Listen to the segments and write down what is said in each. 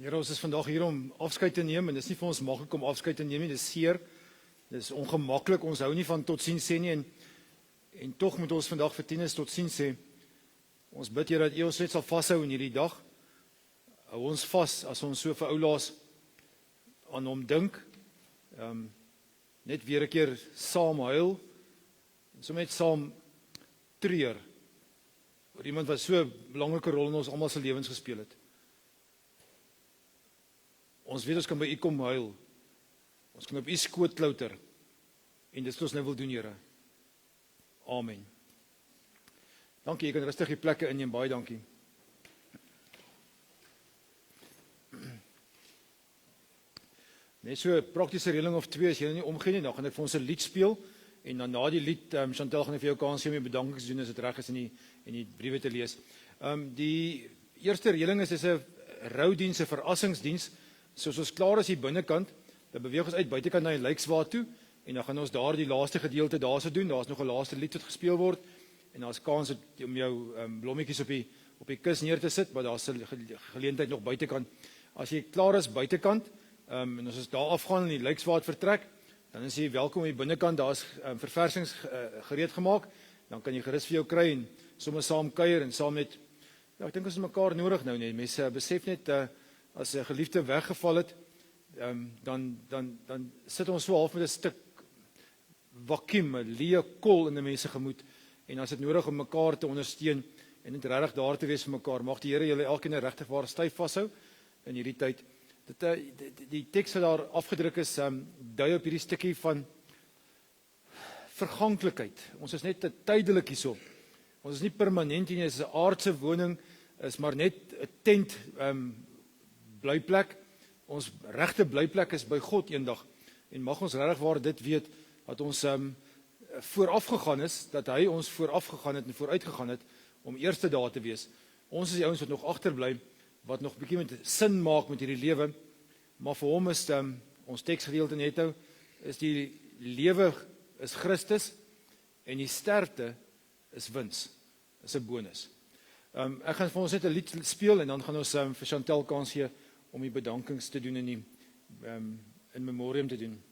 Here, ons is vandag hier om afskeid te neem, en dit is nie vir ons maklik om afskeid te neem nie, dit is seer, dit is ongemaklik, ons hou nie van totsiens sê nie, en tog moet ons vandag vir Tinus totsiens sê. Ons bid, Here, dat U ons net sal vashou in hierdie dag. Hou ons vas as ons so vir oulaas aan hom dink. Net weer 'n keer saam huil, en so net saam treur oor iemand wat so 'n belangrike rol in ons almal se lewens gespeel het. Ons weet ons kan by U kom huil. Ons kan op U skoot klouter. En dis wat ons nou wil doen, Here. Amen. Dankie, jy kan rustig die plekke inneem, baie dankie. Net so 'n praktiese reëling of twee, as jy nie omgee nie, dan gaan ek vir ons 'n lied speel, en dan na die lied, Chantel, gaan ek vir jou kans gee om die bedankings te doen, as dit reg is, en die briewe te lees. Die eerste reëling is 'n roudiens, 'n verrassingsdiens. Soos ons klaar is hier binnekant, dan beweeg ons uit buitekant na die Lijkswaard toe, en dan gaan ons daar die laaste gedeelte daar so doen. Daar's nog 'n laaste lied wat gespeel word, en daar's kans om jou blommetjies op die kus neer te sit, maar daar's 'n geleentheid nog buitekant. As jy klaar is buitekant, en as ons daar afgaan en die Lijkswaard vertrek, dan is jy welkom hier binnekant, daar's verversings gereed gemaak, dan kan jy gerus vir jou kry, en sommer saam kuier, en saam net, ja, ek dink ons het mekaar nodig nou net, mense besef net, as 'n geliefde weggeval het, dan sit ons so half met 'n stuk vakuum, 'n leë kol in 'n mens se gemoed, en as dit nodig om mekaar te ondersteun, en net regtig daar te wees vir mekaar, mag die Here julle elkeen regtig waar styf vashou in hierdie tyd. Die teks wat daar afgedruk is, dui op hierdie stukkie van verganklikheid. Ons is net tydelik hierso. Ons is nie permanent hier nie, is 'n aardse woning, is maar net 'n tent, blyplek. Ons regte blyplek is by God eendag, en mag ons regtig waar dit weet, dat ons vooraf gegaan is, dat hy ons vooraf gegaan het en vooruit gegaan het, om eerste daar te wees. Ons is die ouens wat nog agterbly, wat nog 'n bietjie met sin maak met hierdie lewe, maar vir hom is ons teksgedeelte net nou, is die lewe is Christus, en die sterfte is wins, is 'n bonus. Ek gaan vir ons net 'n lied speel, en dan gaan ons vir Chantel kans gee om die bedankings te doen en die in memoriam te doen.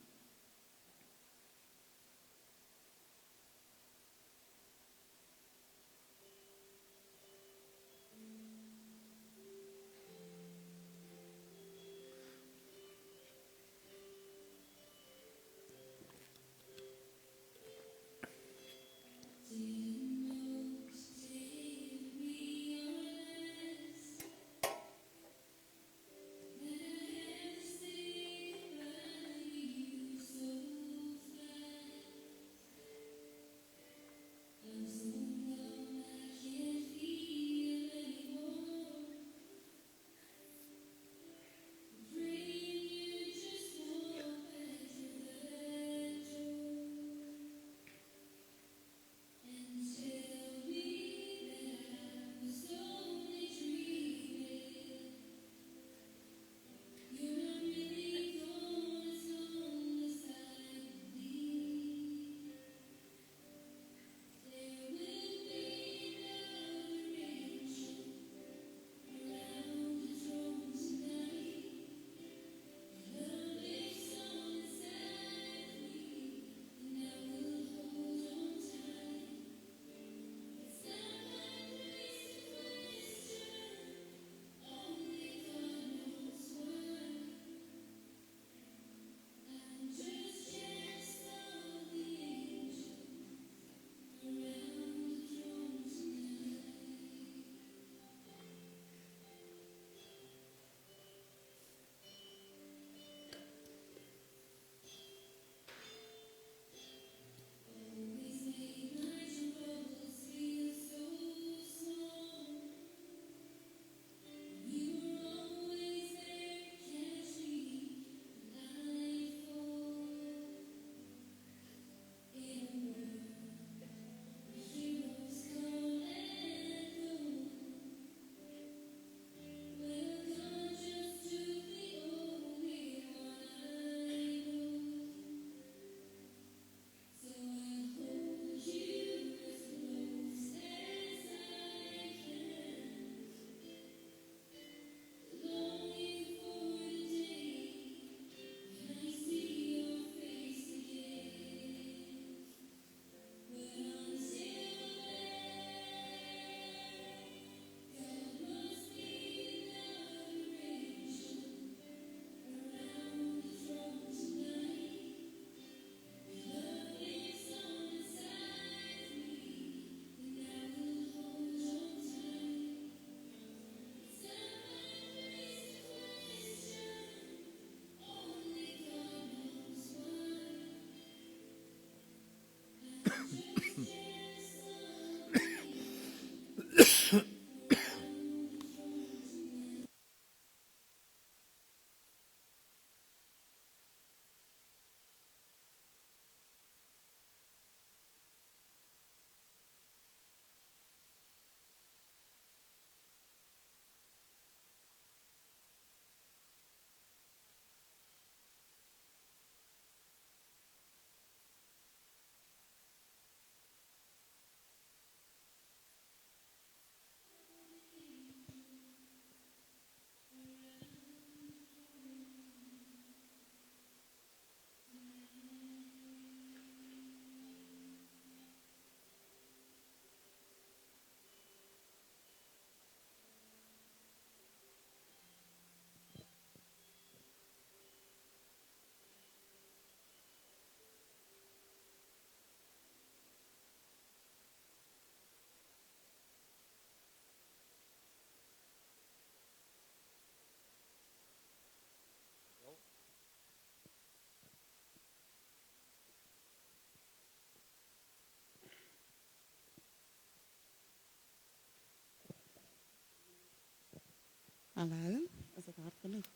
Hallo, is dit hard genoeg?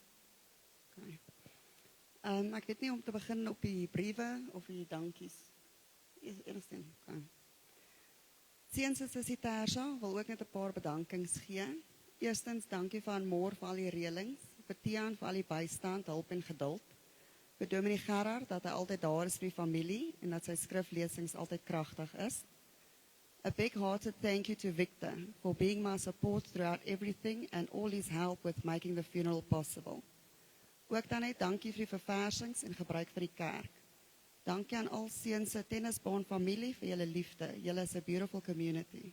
Okay. Ek weet nie om te begin op die briewe of die dankies. Eerstens, okay. Seuns en sussie Tersha wil ook net 'n paar bedankings gee. Eerstens, dankie vir Anmor vir al die reëlings, vir Tiaan vir al die bystand, hulp en geduld. Vir Dominee Gerard dat hy altyd daar is vir die familie en dat sy skriflesings altyd kragtig is. A big-hearted thank you to Victor for being my support throughout everything and all his help with making the funeral possible. Ook dan net dankie vir die verversings en gebruik vir die kerk. Dankie aan al seuns se tennisbaan familie vir julle liefde. Julle is 'n beautiful community.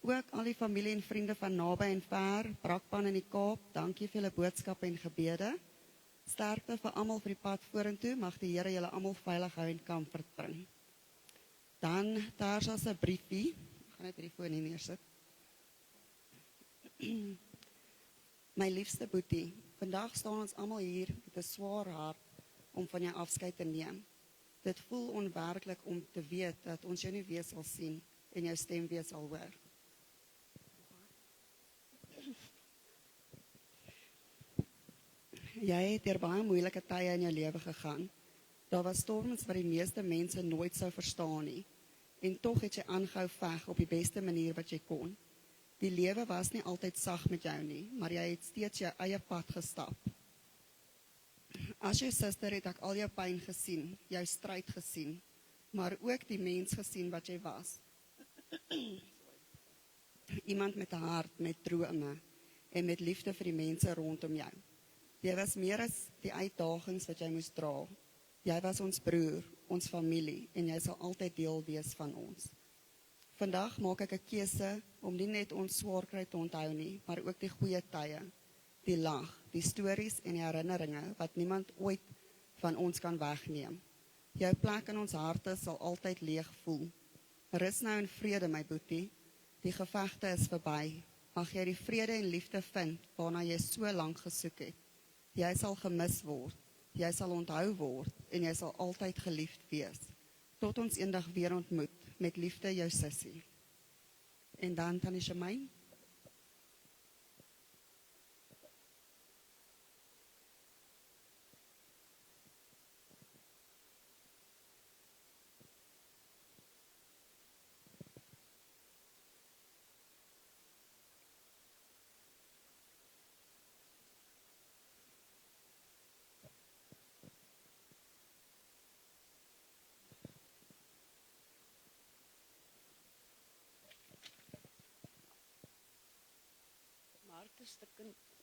Ook al die familie en vriende van naby en ver, Brakpan in die Kaap, dankie vir julle boodskappe en gebede. Sterkte vir almal vir die pad vorentoe. Mag die Here julle almal veilig hou en comfort bring. Dan Tersha se briefie. Ek gaan net hierdie foon hier neersit. My liefste boetie, vandag staan ons almal hier met 'n swaar hart om van jou afskeid te neem. Dit voel onwerklik om te weet dat ons jou nie weer sal sien en jou stem weer sal hoor. Jy het deur baie moeilike tye in jou lewe gegaan. Daar was storms wat die meeste mense nooit sou verstaan nie. En tog het jy aangehou veg op die beste manier wat jy kon. Die lewe was nie altyd sag met jou nie, maar jy het steeds jou eie pad gestap. As jou suster het ek al jou pyn gesien, jou stryd gesien, maar ook die mens gesien wat jy was. Iemand met 'n hart, met drome en met liefde vir die mense rondom jou. Jy was meer as die uitdagings wat jy moes dra. Jy was ons broer, ons familie en jy sal altyd deel wees van ons. Vandag maak ek 'n keuse om nie net ons swaar kry te onthou nie, maar ook die goeie tye, die lag, die stories en die herinneringe wat niemand ooit van ons kan wegneem. Jou plek in ons harte sal altyd leeg voel. Rus nou in vrede, my boetie. Die gevegte is verby. Mag jy die vrede en liefde vind waarna jy so lank gesoek het. Jy sal gemis word, jy sal onthou word en jy sal altyd geliefd wees. Tot ons eendag weer ontmoet, met liefde jou sussie. En dan Tannie Shemaine.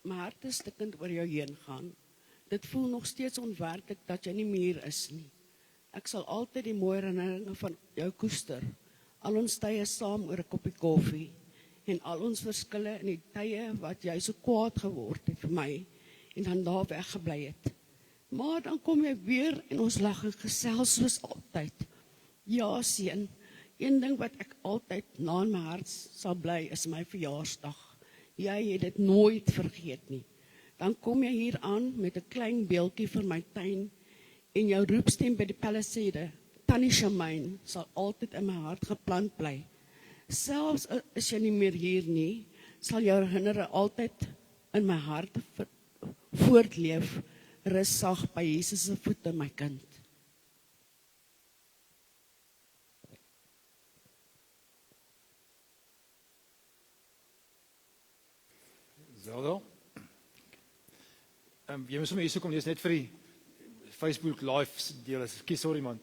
My hart is stikkend oor jou heen gaan. Dit voel nog steeds onwerklik dat jy nie meer is nie. Ek sal altyd die mooi herinneringe van jou koester. Al ons tye saam oor 'n koppie koffie en al ons verskille in die tye wat jy so kwaad geword het vir my en dan daar weggebly het. Maar dan kom jy weer en ons lag en gesels soos altyd. Ja, seun, een ding wat ek altyd na in my hart sal bly is my verjaarsdag. Jy het dit nooit vergeet nie. Dan kom jy hier aan met 'n klein beeldjie vir my tuin en jou roepstem by die palisade, Tannie Shemaine, sal altyd in my hart geplant bly. Selfs as jy nie meer hier nie, sal jou herinneringe altyd in my hart voortleef. Rus sag by Jesus se voete, my kind. Zelda. Jy moet sommer hier so kom lees net vir die Facebook live deel. Ekskuus, sorry man.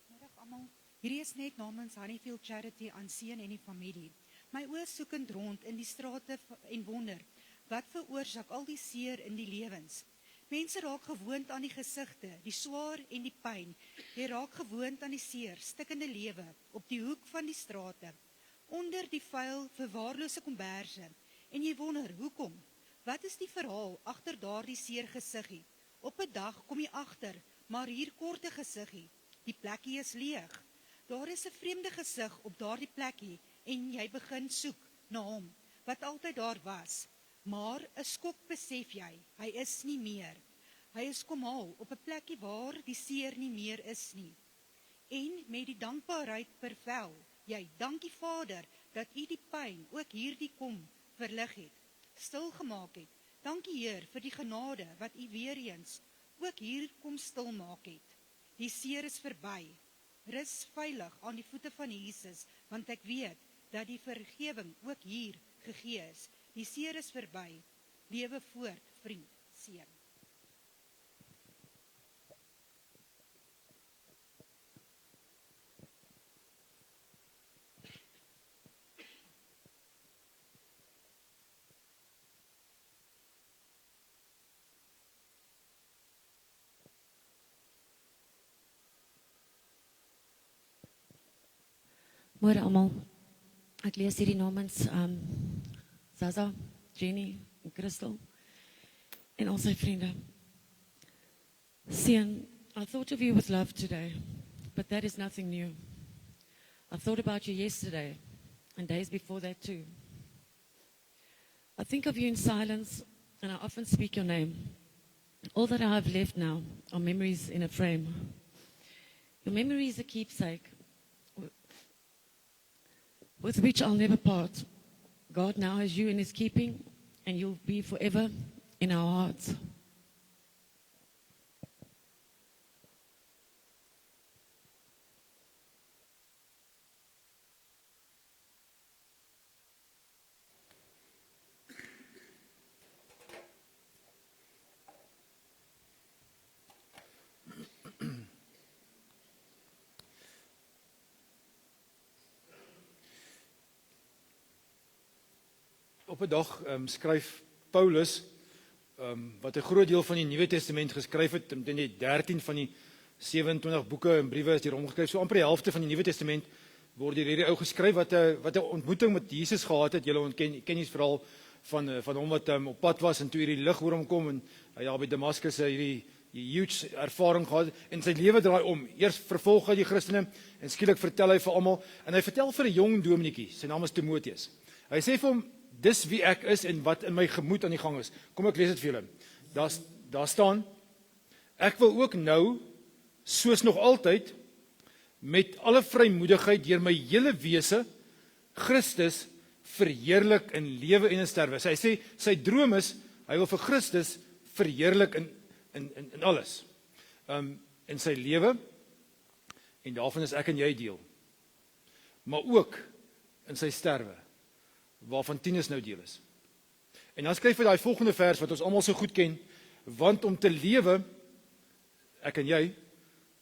Middag almal. Hierdie is net namens Honeyfield Charity aan seun en die familie. My oë soekend rond in die strate en wonder, wat veroorsaak al die seer in die lewens? Mense raak gewoond aan die gesigte, die swaar en die pyn. Jy raak gewoond aan die seer, stikkende lewe op die hoek van die strate, onder die vuil, verwaarlose komberse. En jy wonder, hoekom? Wat is die verhaal agter daardie seer gesiggie? Op 'n dag kom jy agter, maar hier korte gesiggie. Die plekkie is leeg. Daar is 'n vreemde gesig op daardie plekkie en jy begin soek na hom, wat altyd daar was. Maar 'n skok besef jy, hy is nie meer. Hy is kom haal op 'n plekkie waar die seer nie meer is nie. En met die dankbaarheid vervel, jy, dankie Vader, dat U die pyn ook hierdie kom verlig het, stil gemaak het. Dankie Heer vir die genade wat U weer eens ook hier kom stil maak het. Die seer is verby. Rus veilig aan die voete van Jesus, want ek weet dat die vergewing ook hier gegee is. Die seer is verby. Lewe voort, vriend, seun. Môre almal. Ek lees hierdie namens Zaza, Jenny en Crystal en al sy vriende. Seun, I thought of you with love today, but that is nothing new. I thought about you yesterday and days before that too. I think of you in silence and I often speak your name. All that I have left now are memories in a frame. Your memory is a keepsake with which I'll never part. God now has you in His keeping, and you'll be forever in our hearts. Op 'n dag skryf Paulus, wat 'n groot deel van die Nuwe Testament geskryf het, in die 13 van die 27 boeke en briewe is hier omgeskryf. So amper die helfte van die Nuwe Testament word deur hierdie ou geskryf wat 'n ontmoeting met Jesus gehad het. Julle ken die verhaal van hom wat op pad was en toe hierdie lig oor hom kom en hy daar by Damaskus hierdie huge ervaring gehad en sy lewe draai om. Eers vervolg hy die Christene en skielik vertel hy vir almal en hy vertel vir 'n jong dominetjie, sy naam is Timoteus. Hy sê vir hom, dis wie ek is en wat in my gemoed aan die gang is. Kom ek lees dit vir julle. Daar staan, ek wil ook nou, soos nog altyd, met alle vrymoedigheid deur my hele wese, Christus verheerlik in lewe en in sterwe. Hy sê, sy droom is, hy wil vir Christus verheerlik in alles. In sy lewe, en daarvan is ek en jy deel. Maar ook in sy sterwe, waarvan Tinus nou deel is. En dan skryf hy daai volgende vers wat ons almal so goed ken, want om te lewe, ek en jy,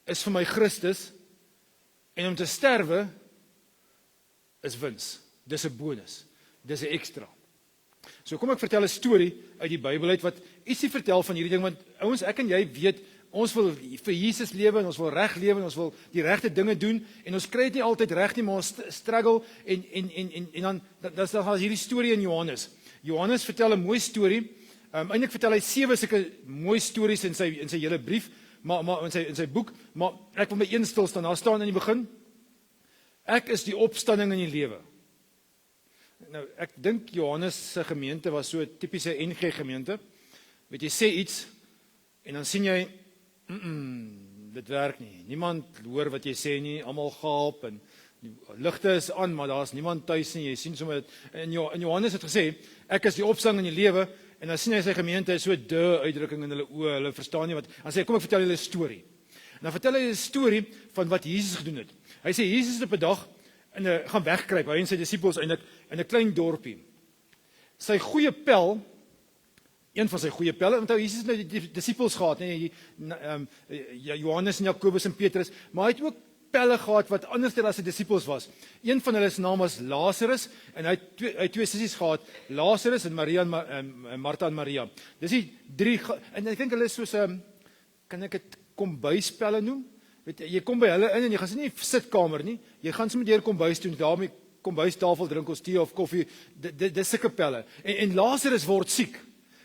is vir my Christus, en om te sterwe, is wins. Dis 'n bonus, dis 'n ekstra. So kom ek vertel 'n storie uit die Bybel uit, wat ietsie vertel van hierdie ding, want ouens, ek en jy weet, ons wil vir Jesus lewe, en ons wil reg lewe, en ons wil die regte dinge doen, en ons kry dit nie altyd reg nie, maar ons struggle, en dan is daar hierdie storie in Johannes. Johannes vertel 'n mooi storie, eintlik vertel hy 7 sulke mooi stories in sy hele brief, maar in sy boek, maar ek wil by een stil staan. Daar staan in die begin, ek is die opstanding in die lewe. Nou, ek dink Johannes se gemeente was so 'n tipiese NG gemeente. Weet jy, sê iets, en dan sien jy, dit werk nie. Niemand hoor wat jy sê nie, almal gaap, en die ligte is aan, maar daar's niemand tuis nie. Jy sien sommer, en Johannes het gesê, ek is die opstanding in die lewe, en dan sien hy sy gemeente is so uitdrukking in hulle oë, hulle verstaan nie wat, dan sê hy, kom ek vertel julle 'n storie. En dan vertel hy 'n storie van wat Jesus gedoen het. Hy sê, Jesus het op 'n dag, gaan wegkruip, hy en sy disippels eintlik, in 'n klein dorpie. Sy goeie pel, een van sy goeie pelle, want Jesus het nou die disippels gehad, Johannes en Jakobus en Petrus, maar hy het ook pelle gehad wat anders as sy disippels was. Een van hulle se naam was Lazarus, en hy het twee sissies gehad, Lazarus en Maria en Martha en Maria. Dis die 3, en ek dink hulle is soos, kan ek dit kombuispelle noem? Weet jy kom by hulle in en jy gaan nie sitkamer nie, jy gaan sommer deur kombuis toe, daarmee kombuistafel drink ons tee of koffie, dis sulke pelle. En Lazarus word siek.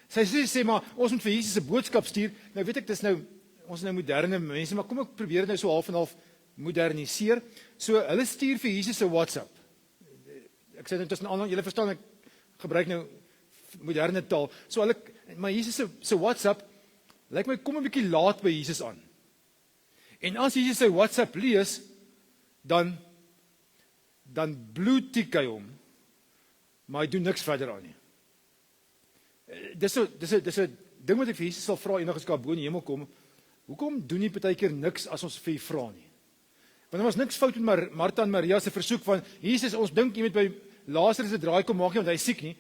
Sy sê maar, ons moet vir Jesus 'n boodskap stuur. Nou weet ek, dis nou, ons is nou moderne mense, maar kom ek probeer dit nou so half en half moderniseer. So, hulle stuur vir Jesus 'n WhatsApp. Ek sê dit tussen ander, julle verstaan, ek gebruik nou moderne taal. So, maar Jesus se WhatsApp, lyk my kom 'n bietjie laat by Jesus aan. En as Jesus sy WhatsApp lees, dan bloedtik hy hom, maar hy doen niks verder aan nie. Dis 'n ding wat ek vir Jesus sal vra eendag as ek bo in die hemel kom. Hoekom doen jy partykeer niks as ons vir jy vra nie? Want daar was niks fout met Martha en Maria se versoek van Jesus, ons dink jy moet by Lazarus 'n draai kom maak nie want hy is siek nie.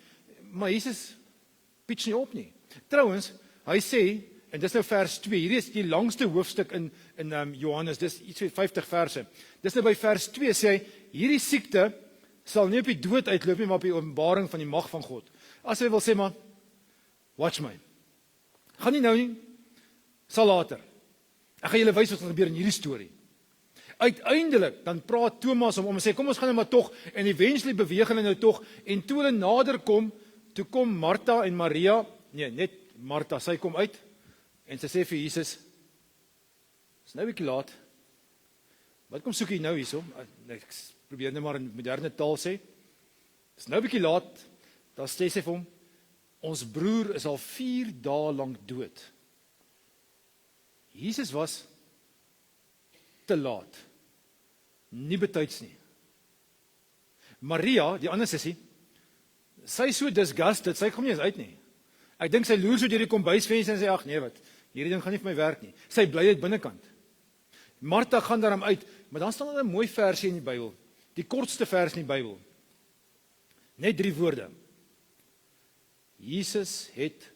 Maar Jesus pitch nie op nie. Trouwens, hy sê, en dis nou vers 2, hierdie is die langste hoofstuk in Johannes, dis iets van 50 verse. Dis nou by vers 2 sê hy, hierdie siekte sal nie op die dood uitloop nie, maar op die openbaring van die mag van God. As hy wil sê maar, watch my. Gaan nie nou nie, sal later. Ek gaan julle wys wat gaan gebeur in hierdie storie. Uiteindelik, dan praat Thomas om en sê, kom ons gaan nou maar tog, en eventually beweeg hulle nou tog, en toe hulle nader kom, toe kom Martha en Maria, nee, net Martha, sy kom uit, en sy sê vir Jesus, is nou 'n bietjie laat, wat kom soek jy nou hierso? Ek probeer net maar in moderne taal sê, is nou 'n bietjie laat, dan sê sy vir hom, ons broer is al 4 dae lank dood. Jesus was te laat, nie betyds nie. Maria, die ander sussie, sy is so disgusted, sy kom nie eens uit nie. Ek dink sy loer so deur die kombuisvenster en sê, ag nee wat, hierdie ding gaan nie vir my werk nie. Sy bly uit binnekant. Martha gaan daarom uit, maar dan staan daar 'n mooi versie in die Bybel, die kortste vers in die Bybel. Net 3 woorde. Jesus het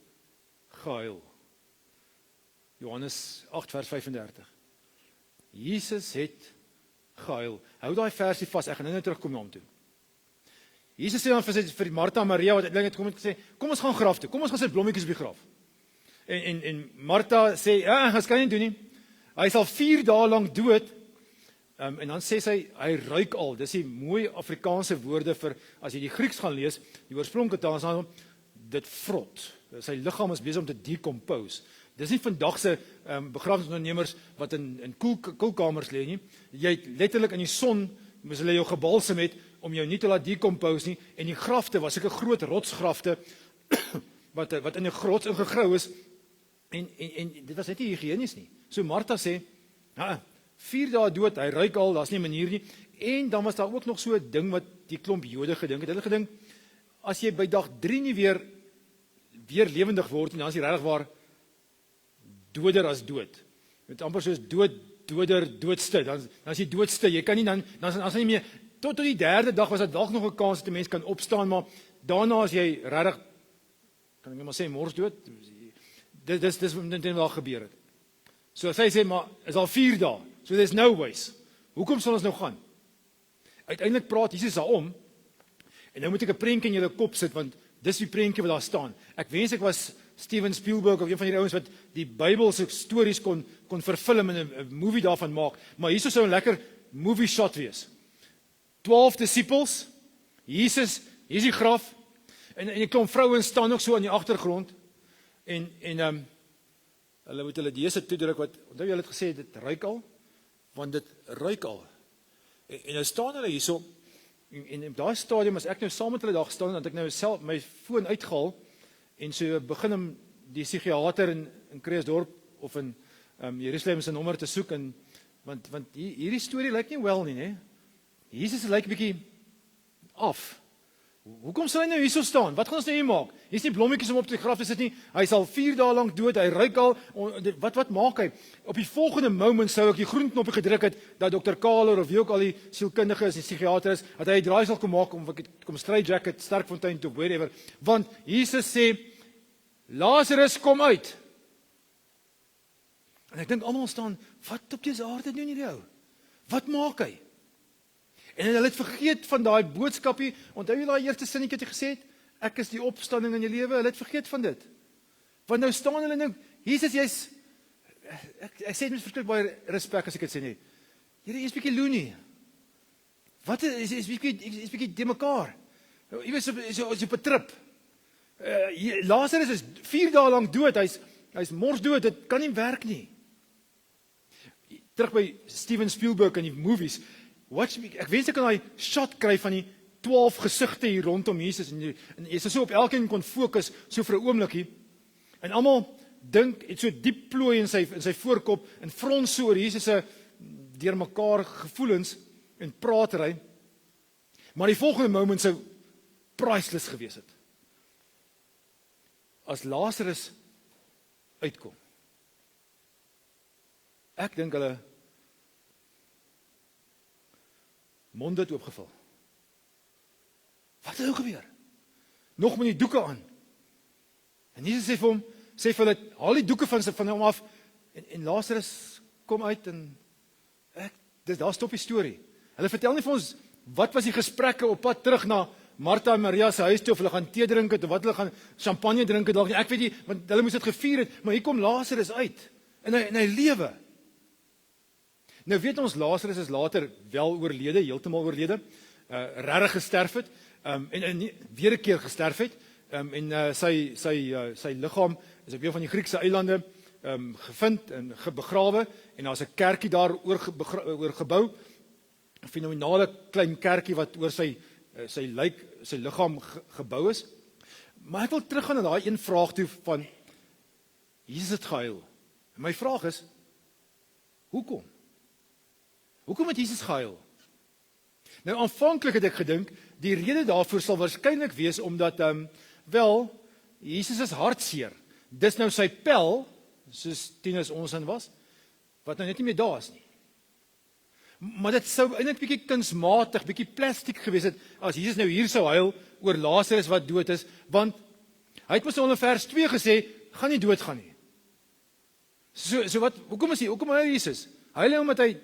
gehuil. Johannes 8 vers 35. Jesus het gehuil. Hou daai versie vas, ek gaan nou terugkom na hom toe. Jesus sê dan vir Martha en Maria wat uiteindelik kom en sê, kom ons gaan graf toe, kom ons gaan sit blommetjies op die graf. En Martha sê, ja, ons kan nie doen nie. Hy is al 4 dae lank dood. En dan sê sy, hy ruik al. Dis die mooi Afrikaanse woorde vir, as jy die Grieks gaan lees, die oorspronklike taal is dit vrot. Sy liggaam is besig om te decompose. Dis nie vandag se begrafnisondernemers wat in koelkamers lê nie. Jy het letterlik in die son, moes hulle jou gebalsem het, om jou nie te laat decompose nie, en die grafte was sulke groot rotsgrafte, wat in 'n grot ingegrou is, en dit was net nie higienies nie. So Martha sê, 4 dae dood, hy ruik al, daar's nie 'n manier nie, en dan was daar ook nog so 'n ding wat die klomp Jode gedink het. Hulle gedink, as jy by dag 3 nie weer lewendig word, en dan is jy regtig waar doder as dood. Met amper soos doodste, dan is jy doodste, jy kan nie dan is nie meer, tot die 3de dag was dit dalk nog 'n kans dat 'n mens kan opstaan, maar daarna as jy regtig, kan ek net maar sê, mors dood, dis wat daar gebeur het. So sy sê, maar is al 4 dae, so there's no ways. Hoekom sal ons nou gaan? Uiteindelik praat Jesus daarom, en nou moet ek 'n prentjie in julle kop sit, want dis die prentjie wat daar staan. Ek wens ek was Steven Spielberg of een van die ouens wat die Bybelse stories kon verfilm en 'n movie daarvan maak, maar hier sou 'n lekker movie shot wees. 12 disippels, Jesus, hier is die graf, en die klomp vrouens staan ook so in die agtergrond, en hulle moet hulle deese toedruk, wat, onthou jy het gesê, dit ruik al, want dit ruik al, en nou staan hulle hierso, en in daai stadium, as ek nou saam met hulle daar gestaan, dat ek nou self my foon uitgehaal, en so begin die psigiater in Kreeusdorp, of in Jerusalem se nommer te soek, want hierdie storie lyk nie wel nie, né? Jesus lyk 'n bietjie af. Hoekom sal hy nou hierso staan? Wat gaan ons nou hier maak? Hier's nie blommetjies om op die graf te sit nie. Hy is al 4 dae lank dood, hy ruik al. Wat maak hy? Op die volgende moment sou ek die groen knoppie gedruk het, dat Dr. Kaler of wie ook al die sielkundige is, die psigiater is, dat hy 'n draai sal kom maak om straight jacket, Sterkfontein toe, wherever. Want Jesus sê, Lazarus kom uit. En ek dink almal staan, wat op dese aarde doen hierdie ou? Wat maak hy? En hulle het vergeet van daai boodskapie, onthou jy daai eerste sinnetjie wat jy gesê het, ek is die opstanding in jou lewe, hulle het vergeet van dit. Want nou staan hulle nou, Jesus, jy's, ek sê dit met verskriklik baie respek as ek dit sê nie, Here, jy's bietjie loony. Wat is bietjie de mekaar. Jy weet, is op 'n trip. Lazarus is 4 dae lank dood, hy's morsdood, dit kan nie werk nie. Terug by Steven Spielberg en die movies, ek wens ek kan daai shot kry van die 12 gesigte hier rondom Jesus, en jy so op elkeen kon fokus, so vir 'n oombliekie, en almal dink, het so diep plooi in sy voorkop, en frons so oor Jesus se deurmekaar gevoelens, en pratery, maar die volgende moment sou priceless gewees het. As Lazarus uitkom. Ek dink hulle monde het oopgeval. Wat het nou gebeur? Nog met die doeke aan. En Jesus sê vir hulle, haal die doeke van hom af, en Lazarus kom uit, en daar stop die storie. Hulle vertel nie vir ons, wat was die gesprekke op pad terug na Martha en Maria se huis toe, of hulle gaan tee drink het, of wat hulle gaan champagne drink het, dalk nie, ek weet nie, want hulle moes dit gevier het, maar hier kom Lazarus uit, en hy lewe. Nou weet ons, Lazarus is later wel oorlede, heeltemal oorlede, regtig gesterf het, en weer 'n keer gesterf het, en sy liggaam is op een van die Griekse eilande gevind en begrawe, en daar's 'n kerkie daar oor gebou, 'n fenominale klein kerkie wat oor sy liggaam gebou is. Maar ek wil teruggaan na daai een vraag toe van Jesus het gehuil. En my vraag is, hoekom? Hoekom het Jesus gehuil? Nou aanvanklik het ek gedink, die rede daarvoor sal waarskynlik wees omdat Jesus is hartseer. Dis nou sy pel, soos Tinus ons in was, wat nou net nie meer daar is nie. Maar dit sou eintlik bietjie kunsmatig, bietjie plastiek gewees het, as Jesus nou hier sou huil oor Lazarus wat dood is, want hy het mos al in vers 2 gesê, gaan nie doodgaan nie. So wat, hoekom huil Jesus? Huil hy omdat hy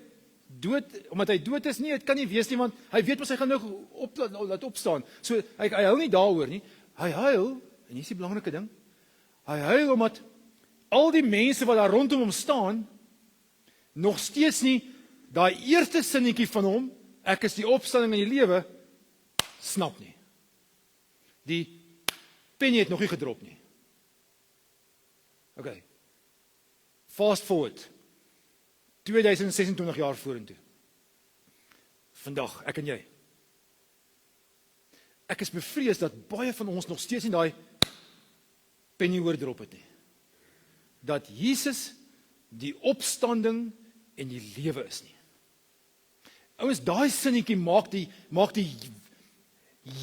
dood is? Nee, dit kan nie wees nie, want hy weet mos hy gaan nou laat opstaan. So hy huil nie daaroor nie. Hy huil, en hier is die belangrike ding, hy huil omdat al die mense wat daar rondom hom staan, nog steeds nie daai eerste sinnetjie van hom, ek is die opstanding en die lewe, snap nie. Die penny het nog nie gedrop nie. Okay. Fast forward. 2026 jaar vorentoe. Vandag, ek en jy. Ek is bevrees dat baie van ons nog steeds nie daai penny oordrop het nie. Dat Jesus die opstanding en die lewe is nie. Ouens, daai sinnetjie maak die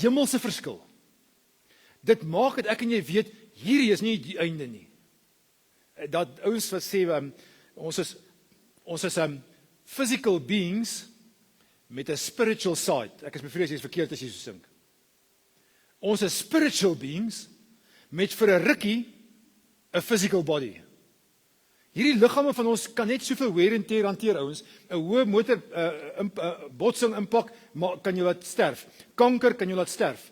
hemelse verskil. Dit maak dat ek en jy weet, hierdie is nie die einde nie. Dat ouens wat sê, ons is physical beings met 'n spiritual side. Ek is bevrees jy is verkeerd as jy so dink. Ons is spiritual beings met vir 'n rukkie 'n physical body. Hierdie liggame van ons kan net soveel wear and tear hanteer, ouens. 'n Hoë motor botsing impak kan jou laat sterf. Kanker kan jou laat sterf.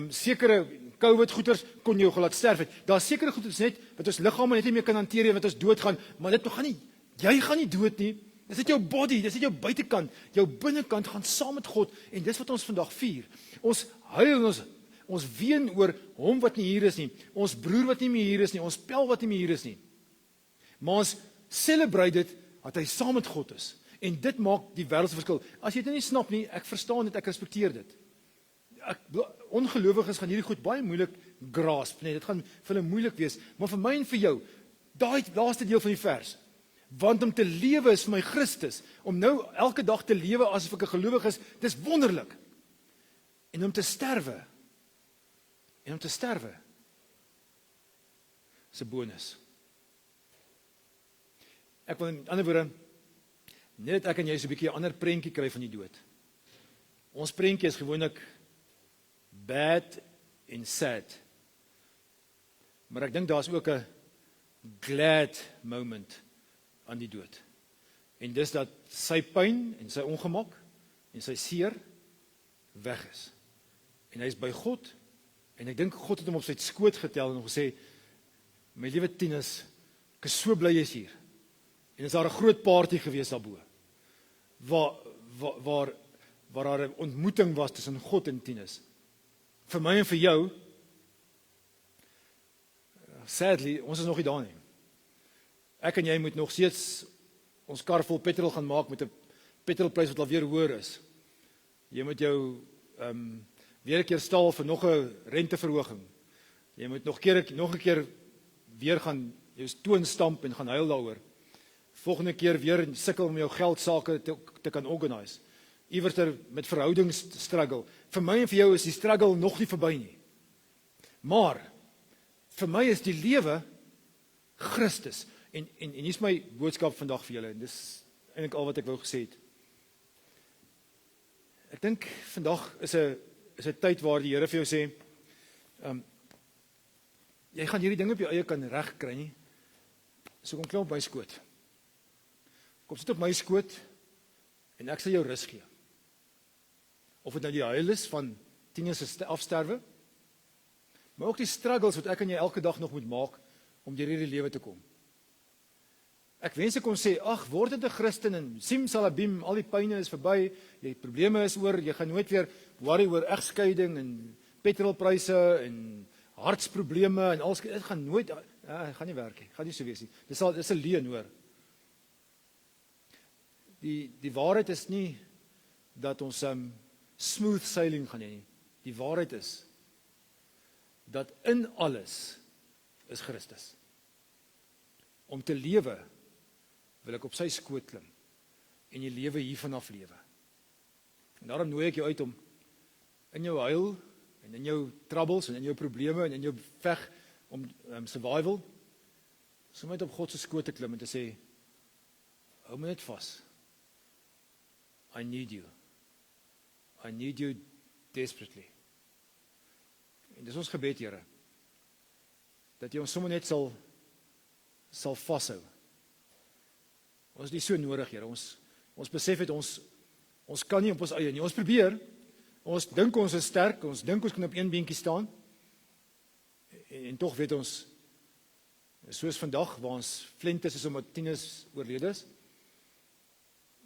Sekere COVID goeters kon jou laat sterf het. Daar's sekere goeters net wat ons liggame net nie meer kan hanteer nie, wat ons doodgaan, maar dit gaan nie. Jy gaan nie dood nie. Dis net jou body, dis net jou buitekant. Jou binnekant gaan saam met God, en dis wat ons vandag vier. Ons huil en ons ween oor hom wat nie hier is nie, ons broer wat nie meer hier is nie, ons pel wat nie meer hier is nie. Maar ons celebrate dit dat hy saam met God is. En dit maak die wêreld se verskil. As jy dit nie snap nie, ek verstaan dit, ek respekteer dit. Ongelowiges gaan hierdie goed baie moeilik grasp, nee, dit gaan vir hulle moeilik wees, maar vir my en vir jou, daai laaste deel van die vers, want om te lewe is vir my Christus, om nou elke dag te lewe asof ek 'n gelowige is, dis wonderlik. En om te sterwe, is 'n bonus. Ek wil in ander woorde, net ek en jy so 'n bietjie 'n ander prentjie kry van die dood. Ons prentjie is gewoonlik bad en sad. Maar ek dink daar's ook 'n glad moment aan die dood. En dis dat sy pyn en sy ongemak en sy seer weg is. En hy is by God, en ek dink God het hom op sy skoot getel en gesê, my liewe Tinus, ek is so bly jy's hier. En is daar 'n groot party gewees daarbo, waar daar 'n ontmoeting was tussen God en Tinus. Vir my en vir jou, sadly, ons is nog nie daar nie. Ek en jy moet nog steeds ons kar vol petrol gaan maak met 'n petrolprys wat alweer hoër is. Jy moet jou weer 'n keer staal vir nog 'n renteverhoging. Jy moet nog 'n keer weer gaan jou toon stamp en gaan huil daaroor. Volgende keer weer sukkel om jou geldsake te kan organise. Iewers met verhoudings struggle. Vir my en vir jou is die struggle nog nie verby nie. Maar vir my is die lewe Christus. En hier is my boodskap vandag vir julle. En dis eintlik al wat ek wou gesê het. Ek dink vandag is 'n tyd waar die Here vir jou sê, jy gaan hierdie ding op jou eie kan regkry nie. So kom klim op my skoot. Kom sit op my skoot en ek sal jou rus gee. Of dit nou die huil is van tieners se afsterwe, maar ook die struggles wat ek en jy elke dag nog moet maak om deur hierdie lewe te kom. Ek wens ek kon sê, ag, word dit 'n Christen en simsalabim, al die pyne is verby, jy probleme is oor, jy gaan nooit weer worry oor egskeiding en petrolpryse en hartsprobleme en alles, dit gaan nooit, gaan nie werk nie, gaan nie so wees nie. Dis 'n leuen, hoor. Die waarheid is nie dat ons smooth sailing gaan hê nie. Die waarheid is dat in alles is Christus. Om te lewe wil ek op sy skoot klim en die lewe hiervan af lewe. En daarom nooi ek jou uit om in jou huil en in jou troubles en in jou probleme en in jou veg om survival sommer net op God se skoot te klim en te sê, hou my net vas. I need you. I need you desperately. En dis ons gebed, Here, dat jy ons sommer net sal vashou. Ons is nie so nodig, Here. Ons besef het ons kan nie op ons eie nie. Ons probeer. Ons dink ons is sterk, ons dink ons kan op een beentjie staan. En tog weet ons, soos vandag waar ons flentes is omdat tieners oorlede is,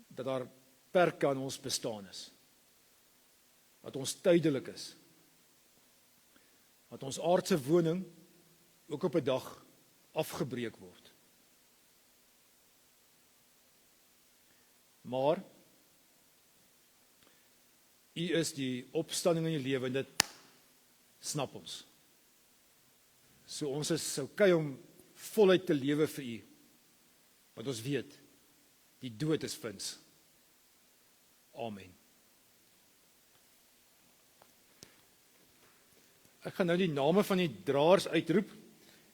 dat daar perke aan ons bestaan is. Dat ons tydelik is. Dat ons aardse woning ook op 'n dag afgebreek word. Maar U is die opstanding in die lewe en dit snap ons. So ons is okay om voluit te lewe vir U. Want ons weet, die dood is vins. Amen. Ek gaan nou die name van die draers uitroep.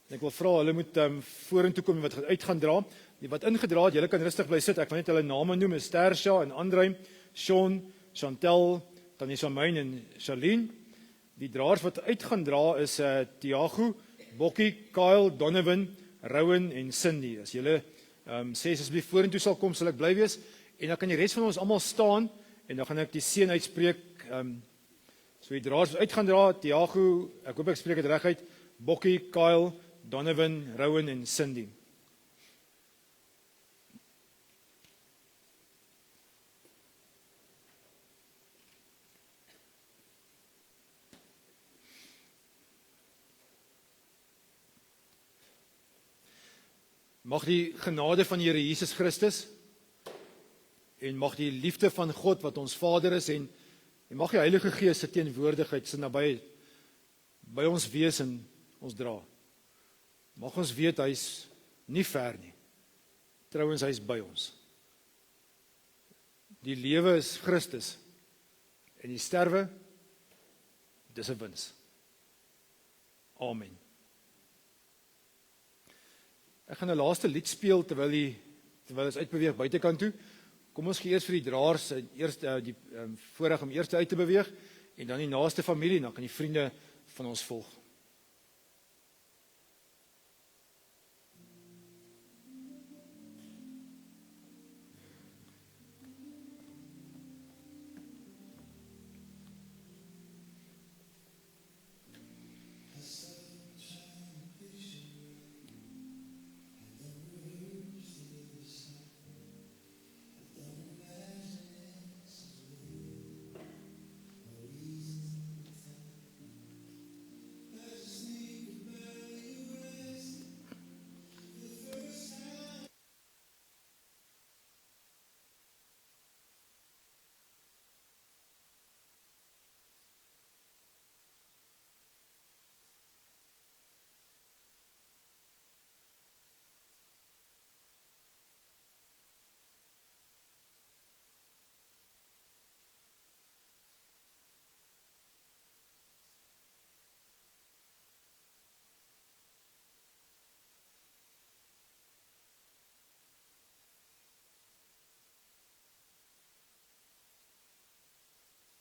En ek wil vra hulle moet vorentoe kom wat uit gaan dra. Die wat ingedra het, julle kan rustig bly sit. Ek wil net hulle name noem, is Tersha en Andrei, Sean, Chantel, Tannie Shamaine en Charlene. Die draers wat uit gaan dra is Tiago, Bokkie, Kyle, Donovan, Rowan en Cindy. As julle sê asseblief vorentoe sal kom, sal ek bly wees. En dan kan die res van ons almal staan en dan gaan ek die seën uitspreek. So die draers wat uit gaan dra, Tiago, ek hoop ek spreek dit reg uit, Bokkie, Kyle, Donovan, Rowan en Cindy. Mag die genade van die Here Jesus Christus en mag die liefde van God wat ons Vader is en mag die Heilige Gees se teenwoordigheid se naby by ons wees en ons dra. Mag ons weet hy's nie ver nie. Trouwens hy's by ons. Die lewe is Christus en die sterwe dis 'n wins. Amen. Ek gaan 'n laaste lied speel terwyl ons uitbeweeg buitekant toe. Kom ons gee eers vir die draers eers die voorreg om eers uit te beweeg en dan die naaste familie en dan kan die vriende van ons volg.